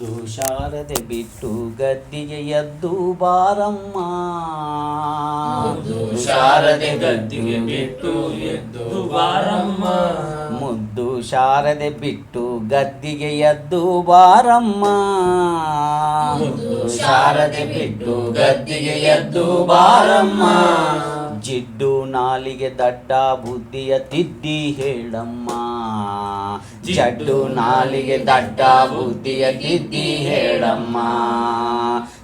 ಶಾರದೆ ಬಿಟ್ಟು ಗದ್ದಿಗೆ ಎದ್ದು ಬಾರಮ್ಮ. ಶಾರದೆ ಗದ್ದಿಗೆ ಬಿಟ್ಟು ಎದ್ದು ಬಾರಮ್ಮ. ಮುದ್ದು ಶಾರದೆ ಬಿಟ್ಟು ಗದ್ದಿಗೆ ಎದ್ದು ಬಾರಮ್ಮ. ಶಾರದೆ ಬಿಟ್ಟು ಗದ್ದಿಗೆ ಎದ್ದು ಬಾರಮ್ಮ. ಜಿಡ್ಡು ನಾಲಿಗೆ ದಡ್ಡ ಬುದ್ಧಿಯ ತಿದ್ದಿ ಹೇಳಮ್ಮ. ಜಡ್ಡು ನಾಲಿಗೆ ದಡ್ಡ ಬುದ್ಧಿಯ ತಿದ್ದಿ ಹೇಳಮ್ಮ.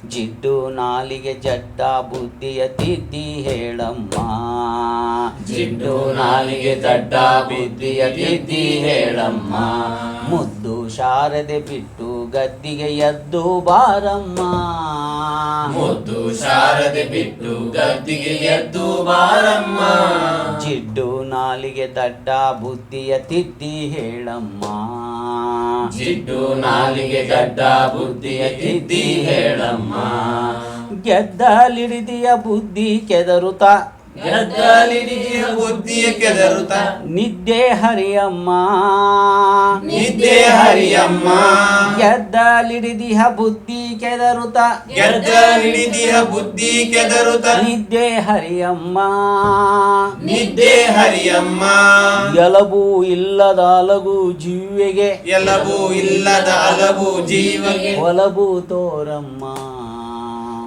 ಜಿಡ್ಡು ನಾಲಿಗೆ ಜಡ್ಡ ಬುದ್ಧಿಯ ತಿದ್ದಿ ಹೇಳಮ್ಮ. ಜಿಡ್ಡು ನಾಲಿಗೆ ದಡ್ಡ ಬುದ್ಧಿಯ ತಿದ್ದಿ ಹೇಳಮ್ಮ. ಮುದ್ದು ಶಾರದೆ ಬಿಟ್ಟು ಗದ್ದಿಗೆ ಎದ್ದು ಬಾರಮ್ಮ. ಮುದ್ದು ಶಾರದೆ ಬಿಟ್ಟು ಗದ್ದಿಗೆ ಎದ್ದು ಬಾರಮ್ಮ. ಜಿಡ್ಡು ನಾಲಿಗೆ ದಡ್ಡ ಬುದ್ಧಿಯ ತಿದ್ದಿ ಹೇಳಮ್ಮ. ಜಿಡ್ಡು ನಾಲಿಗೆ ದಡ್ಡ ಬುದ್ಧಿಯ ತಿದ್ದಿ ಹೇಳಮ್ಮ. ಗೆದ್ದಲಿಡಿದಿಯ ಬುದ್ಧಿ ಕೆದರುತ್ತ ಗೆದ್ದಲಿಡಿದಿಯ ಬುದ್ಧಿಯ ಕೆದರುತ್ತ ನಿದ್ದೆ ಹರಿಯಮ್ಮ. ನಿದ್ದೆ ಹರಿಯಮ್ಮ. ಗೆದ್ದಲಿಡಿದಿಯ ಬುದ್ಧಿ ಕೆದರುತ್ತ ಗೆದ್ದಲಿಡಿದಿಯ ಬುದ್ಧಿ ಕೆದರುತ್ತ ನಿದ್ದೆ ಹರಿಯಮ್ಮ. ನಿದ್ದೆ ಹರಿಯಮ್ಮ. ಎಲಬು ಇಲ್ಲದ ಅಲಗು ಜೀವಿಗೆ ಎಲಬು ಇಲ್ಲದ ಅಲಬು ಜೀವಗೆ ಒಲಬು ತೋರಮ್ಮ.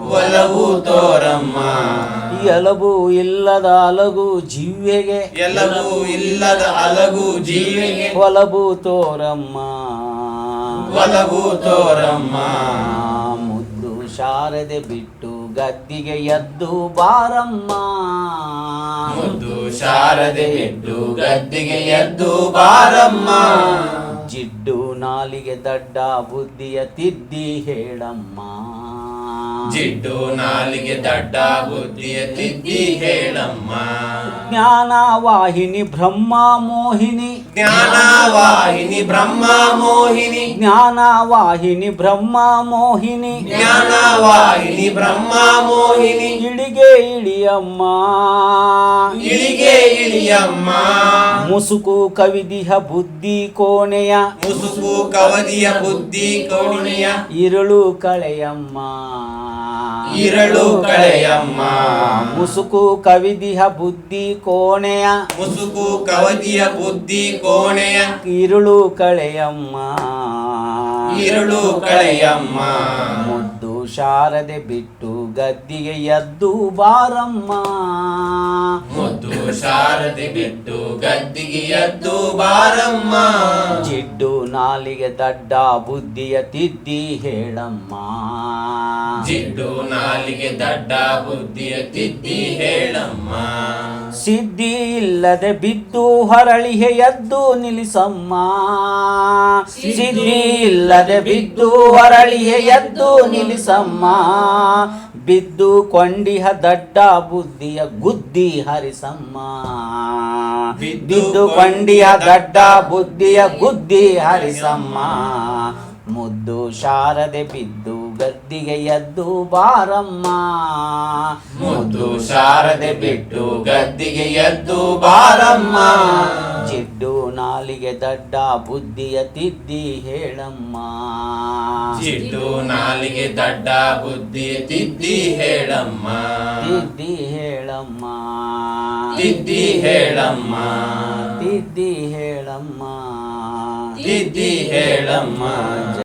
ಒಲವು ತೋರಮ್ಮ. ಎಲಬು ಇಲ್ಲದ ಅಲಗು ಜೀವಿಗೆ ಎಲಬು ಇಲ್ಲದ ಅಲಗು ಜೀವಿಗೆ ಒಲಬು ತೋರಮ್ಮ. ಒಲವು ತೋರಮ್ಮ. ಮುದ್ದು ಶಾರದೆ ಬಿಟ್ಟು ಗದ್ದಿಗೆ ಎದ್ದು ಬಾರಮ್ಮ. ಮುದ್ದು ಶಾರದೆ ಬಿಟ್ಟು ಗದ್ದಿಗೆ ಎದ್ದು ಬಾರಮ್ಮ. ಜಿಡ್ಡು ನಾಲಿಗೆ ದಡ್ಡ ಬುದ್ಧಿಯ ತಿದ್ದಿ ಹೇಳಮ್ಮ. ಜಿಡ್ಡು ನಾಲಿಗೆ ದಡ್ಡ ಬುದ್ಧಿಯ ತಿದ್ದಿ ಹೇಳಮ್ಮ. ಜ್ಞಾನ ವಾಹಿನಿ ಬ್ರಹ್ಮ ಮೋಹಿನಿ. ಜ್ಞಾನ ವಾಹಿನಿ ಬ್ರಹ್ಮ ಮೋಹಿನಿ. ಜ್ಞಾನ ವಾಹಿನಿ ಬ್ರಹ್ಮ ಮೋಹಿನಿ. ಜ್ಞಾನ ವಾಹಿನಿ ಬ್ರಹ್ಮ ಮೋಹಿನಿ. ಇಳಿಗೆ ಇಳಿಯಮ್ಮ. ಇಳಿಗೆ ಇಳಿಯಮ್ಮ. ಮುಸುಕು ಕವಿದಿಹ ಬುದ್ಧಿ ಕೋಣೆಯ ಮುಸುಕು ಕವದಿಯ ಬುದ್ಧಿ ಕೋಣೆಯ ಇರುಳು ಕಳೆಯಮ್ಮ. ಇರಳು ಕಳೆಯಮ್ಮ. ಮುಸುಕು ಕವಿದಿಹ ಬುದ್ಧಿ ಕೋಣೆಯ ಮುಸುಕು ಕವದಿಯ ಬುದ್ಧಿ ಕೋಣೆಯ ಇರುಳು ಕಳೆಯಮ್ಮ. ಇರಳು ಕಳೆಯಮ್ಮ. ಮುದ್ದು ಶಾರದೆ ಬಿಟ್ಟು ಗದ್ದಿಗೆ ಎದ್ದು ಬಾರಮ್ಮ. ಮುದ್ದು ಶಾರದೆ ಬಿಟ್ಟು ಗದ್ದಿಗೆ ಎದ್ದು ಬಾರಮ್ಮ. ಜಿಡ್ಡು ನಾಲಿಗೆ ದಡ್ಡ ಬುದ್ಧಿಯ ತಿದ್ದಿ ಹೇಳಮ್ಮ. ಜಿಡ್ಡು ನಾಲಿಗೆ ದಡ್ಡ ಬುದ್ಧಿಯ ತಿದ್ದಿ ಹೇಳಮ್ಮ. ಸಿದ್ಧಿ ಇಲ್ಲದೆ ಬಿದ್ದು ಹೊರಳಿಗೆ ಎದ್ದು ನಿಲ್ಲಿಸಮ್ಮ. ಸಿದ್ಧಿ ಇಲ್ಲದೆ ಬಿದ್ದು ಹೊರಳಿಗೆ ಎದ್ದು ನಿಲ್ಲಿಸಮ್ಮ. ಬಿದ್ದು ಕೊಂಡಿಹ ದಡ್ಡ ಬುದ್ಧಿಯ ಗುದ್ದಿ ಹರಿಸಮ್ಮ. ಬಿದ್ದು ಕೊಂಡಿಹ ದಡ್ಡ ಬುದ್ಧಿಯ ಗುದ್ದಿ ಹರಿಸಮ್ಮ. ಮುದ್ದು ಶಾರದೆ ಬಿದ್ದು ಗದ್ದಿಗೆ ಎದ್ದು ಬಾರಮ್ಮ. ಮುದ್ದು ಶಾರದೆ ಬಿಟ್ಟು ಗದ್ದಿಗೆ ಎದ್ದು ಬಾರಮ್ಮ. ಜಿಡ್ಡು ನಾಲಿಗೆ ದಡ್ಡ ಬುದ್ಧಿಯ ತಿದ್ದಿ ಹೇಳಮ್ಮ. ಜಿಡ್ಡು ನಾಲಿಗೆ ದಡ್ಡ ಬುದ್ಧಿಯ ತಿದ್ದಿ ಹೇಳಮ್ಮ. ತಿದ್ದಿ ಹೇಳಮ್ಮ. ತಿದ್ದಿ ಹೇಳಮ್ಮ. ತಿದ್ದಿ ಹೇಳಮ್ಮ. ತಿದ್ದಿ ಹೇಳಮ್ಮ.